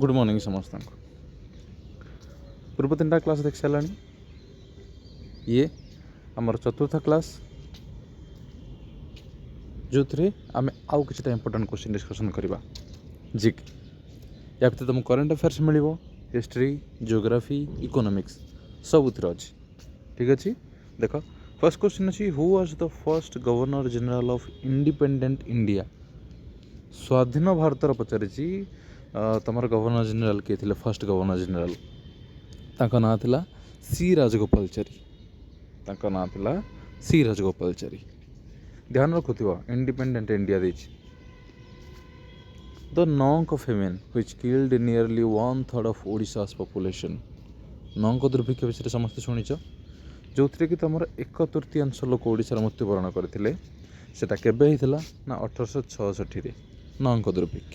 Good morning समस्त पूर्व 3टा class देख सारा ये आमर चतुर्थ क्लास जो थे आम आउ कि इंपोर्टेंट क्वेश्चन डिस्कसन करवा जिक या भर तुमको करंट अफेयर्स मिल हिस्ट्री जियोग्राफी इकोनॉमिक्स सबुतिर अच्छी ठीक अच्छे देख फर्स्ट क्वेश्चन अच्छी who was the first governor general of independent India स्वाधीन भारतर पचारि तुम गवर्नर जनरल किए थे फर्स्ट गवर्नर जनरल ताका ना थिला सी राजगोपालचारी ना थिला सी राजगोपालचारी ध्यान रखुव independent India the Naanka of famine which killed nearly 1/3 of Odisha's population नौक दुर्भिक्ष विषय समस्त शुणिच जो थे कि तुम 1/3 लोक ओडिशार मृत्युवरण करते सेटा केबे होता ना 1866 नौक दुर्भिक्ष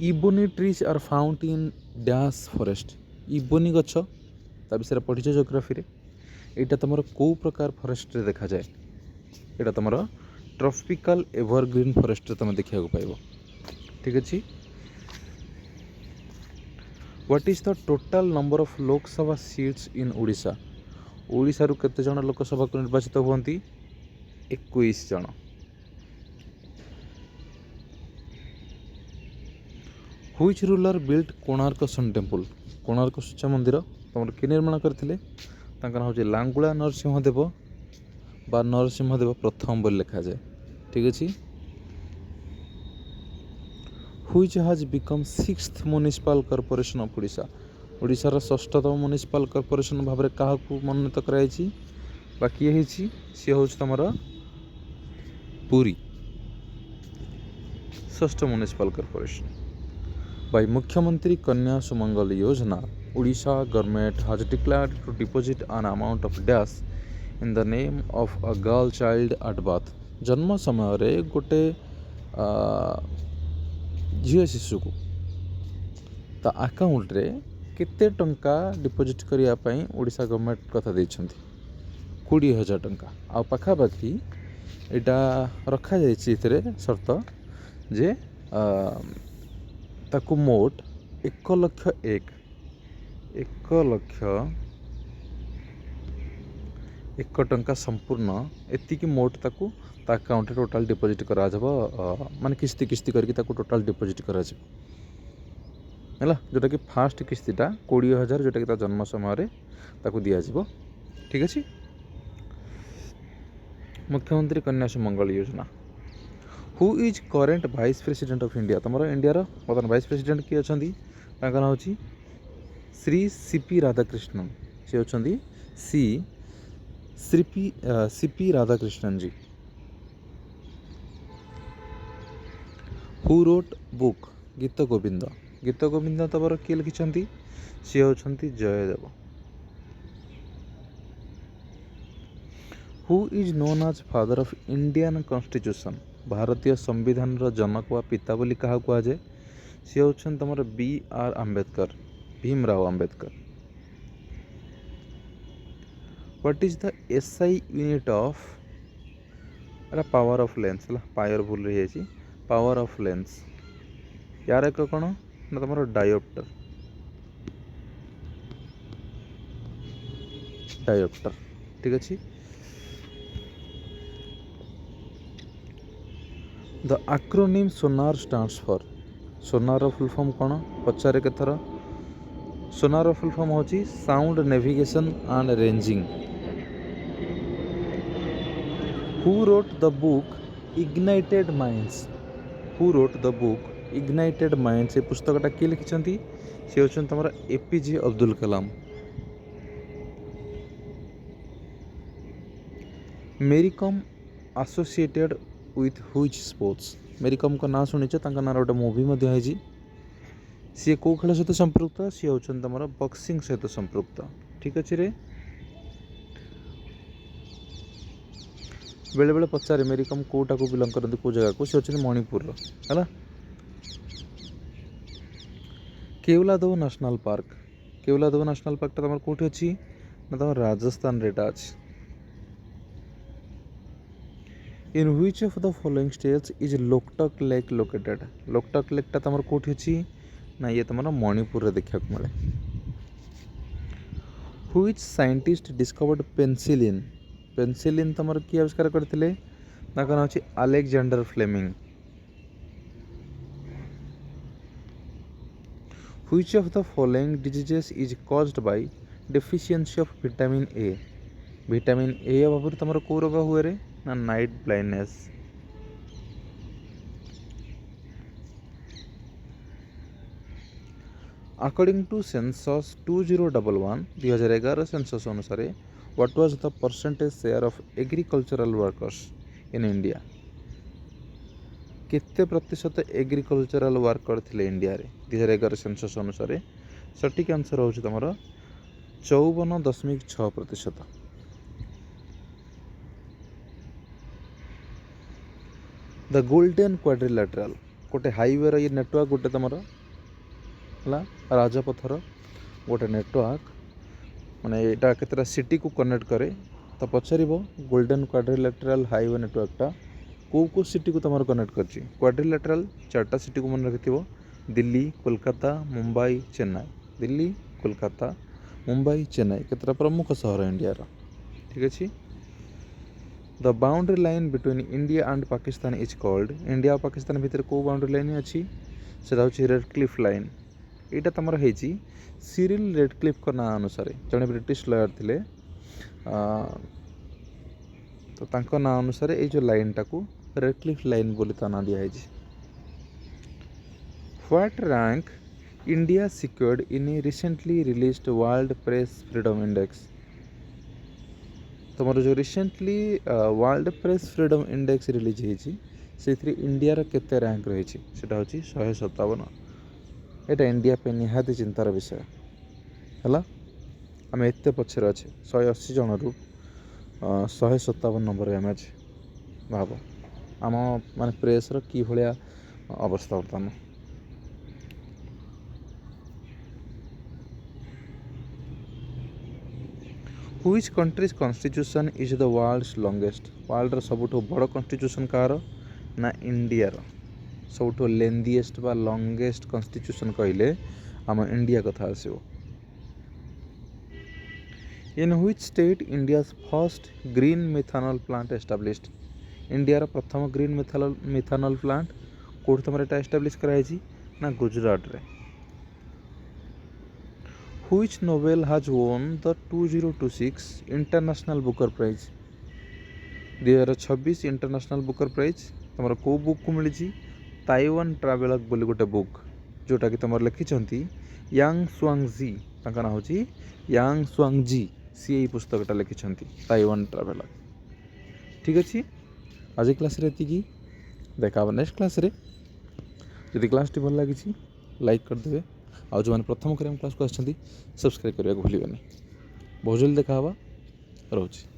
ebony trees are found in dash forest ebony गछ ता विषय पढ़ी जियोग्राफी यहाँ तुम कौ प्रकार फॉरेस्ट रे देखा जाए यहाँ तुम ट्रॉपिकल एवरग्रीन फॉरेस्ट रे तुम देखा पाइब ठीक अच्छे what is the total number of Lok Sabha seats in Odisha Odisha रु केते जण लोकसभा को निर्वाचित होती 21 जण which ruler built Konark sun temple Konark सूर्य मंदिर तुम किए निर्माण करते ना हूँ लांगुला नरसिंहदेव बा नरसिंहदेव प्रथम बोली लिखा जाए ठीक अच्छे which has become 6th municipal corporation of Odisha ओडिशार 6th म्युनिसिपल कॉर्पोरेशन भाव में क्या मनोनीत कराई बाकी सी हूँ तुम Puri 6th municipal corporation by मुख्यमंत्री कन्या सुमंगल योजना Odisha government has declared to deposit an amount of dash in the name of a girl child at birth जन्म समय रे गोटे झील शिशु को ता अकाउंट रे केते टंका डिपोजिट करिया पई ओडिशा गवर्नमेंट कथा देछंती 20,000 टंका आ पाखापाखि एटा रखा जाइछि इतरे शर्त जे ताकू मोट 1,01,000 1,01,000 टंका संपूर्ण एतिकी मोट ताकू ता अकाउंट रे टोटल डिपोजिट करा जब माने किस्ती किस्ती करके ताकू टोटल डिपोजिट करा जब हैला जोटा कि फास्ट किस्तीटा 20,000 जोटा कि ता जन्म समय रे ताकू दिया जिवो ठीक अछि मुख्यमंत्री कन्या सुमंगल योजना who is current vice president of India तुम इंडिया बर्तमान वाइस प्रेसिडेंट किए अच्छा ना हूँ श्री सीपी राधाकृष्णन सी अच्छा CP Radhakrishnan ji who wrote book Geet Govind तुम किए लिखिं सी होती Jayadev who is known as father of Indian constitution भारतीय संविधान जनक व पिता बोली क्या कहुए सी हूँ तुम BR Ambedkar Bhimrao Ambedkar what is the SI unit of power of lens पायर भूल रही है पावर ऑफ लेंस यार एक कौन ना तुम डायोप्टर ठीक अच्छे the acronym Sonar stands for Sonar full form कौन पचारे के थर सोनार फुल फॉर्म होची sound navigation and ranging who wrote the book ignited minds ये पुस्तकटा किए लिखिं सी हूँ तुम APJ अब्दुल कलाम मेरी com associated with which sports मेरी कम का ना शुणी ना गोटे मूवी है सी कौ खेल सहित संपृक्त सी हूँ तुम बॉक्सिंग सहित संपृक्त ठीक अच्छे रे बेले बेले पचारे मेरी कम कौटा को बिलंग करती कौ जगह को सी हूँ मणिपुर है केवलादेव नेशनल पार्क तुम कौटी अच्छी ना तुम राजस्थान रेटा अच्छी in which of the following states is Loktak lake located. Loktak लेकटा तुम कौटी अच्छी ना ये तुम मणिपुर देखा मिले। Which scientist discovered penicillin. Penicillin तुम किए आविष्कार करते ना नाम अच्छी Alexander Fleming. Which of the following diseases is caused by deficiency of vitamin A. Vitamin A अभाव तुम कौ रोग हुए रे ना night blindness. According to census 2011 census अनुसार what was the percentage share of agricultural workers in India. केते प्रतिशत एग्रीकल्चरल वर्कर थे इंडिया रे 2011 सेंसस अनुसार। सटीक आंसर हो तुम 54.6%। द गोल्डन क्वाड्रिलेटरल गोटे हाईवे ये नेटवर्क गोटे तुम राजपथर गोटे नेटवर्क माने यहाँ केतटा सिटी को कनेक्ट करे तो पचार गोल्डन क्वाड्रिलेटरल हाईवे नेटवर्कटा कौ सिटी को तुम कनेक्ट कर। क्वाड्रिलेटरल 4टा सिटी को मन रखि दिल्ली कोलकाता मुंबई चेन्नई। दिल्ली कोलकाता मुंबई चेन्नई केतटा प्रमुख सहर इंडिया ठीक अच्छे। The boundary line between India and Pakistan is called. India और पाकिस्तान भितर को बाउंड्री लाइन अच्छी से रेडक्लिफ लाइन। यहाँ तुम है सिरिल रेडक्लिफ ना अनुसार जड़े ब्रिटिश लॉयर थे तो तांको ना अनुसार ये जो लाइन टाकू रेडक्लिफ लाइन बोली ता ना दिखाई। What rank India secured in A recently released world press freedom index. तुम जो recently world press freedom index release होती से इंडिया केते रैंक रही है 157। यहाँ इंडिया पे निहाती चिंतार विषय है। आम एत पचर अच्छे 180 जन रु 157 नंबर आम अच्छे। भाव आम मान प्रेस कि भाया अवस्था बर्तमान। Which country's constitution is the world's longest. World सबुठ बड़ कॉन्स्टिट्यूशन कार ना इंडिया सबुठ लेंदीएस्ट बा लॉन्गेस्ट कॉन्स्टिट्यूशन कहले आम इंडिया कथा आसो। In which state India's first green methanol plant established. India प्रथम ग्रीन मिथानल प्लांट कौट तुम एस्टाब्लिश कराई ना गुजरात रे। Which novel has won the 2026 International Booker Prize। 2026 International Booker Prize तुम कौ बुक को मिली ताइवान ट्रावेलर बोली गोटे बुक जोटा कि तुम लिखिं यांग स्वांगजी ना हूँ यांग स्वांगजी सी यही पुस्तकटा लिखिं ताइवान ट्रावेलर। ठीक अच्छे आज क्लास ये देखा नेक्स्ट क्लास रे। यदि क्लास भल लगी लाइक करदे आ जो मैंने प्रथम क्लास को आसछंती सब्सक्राइब करने को भूलिए। बहुत जल्दी देखा रोचे।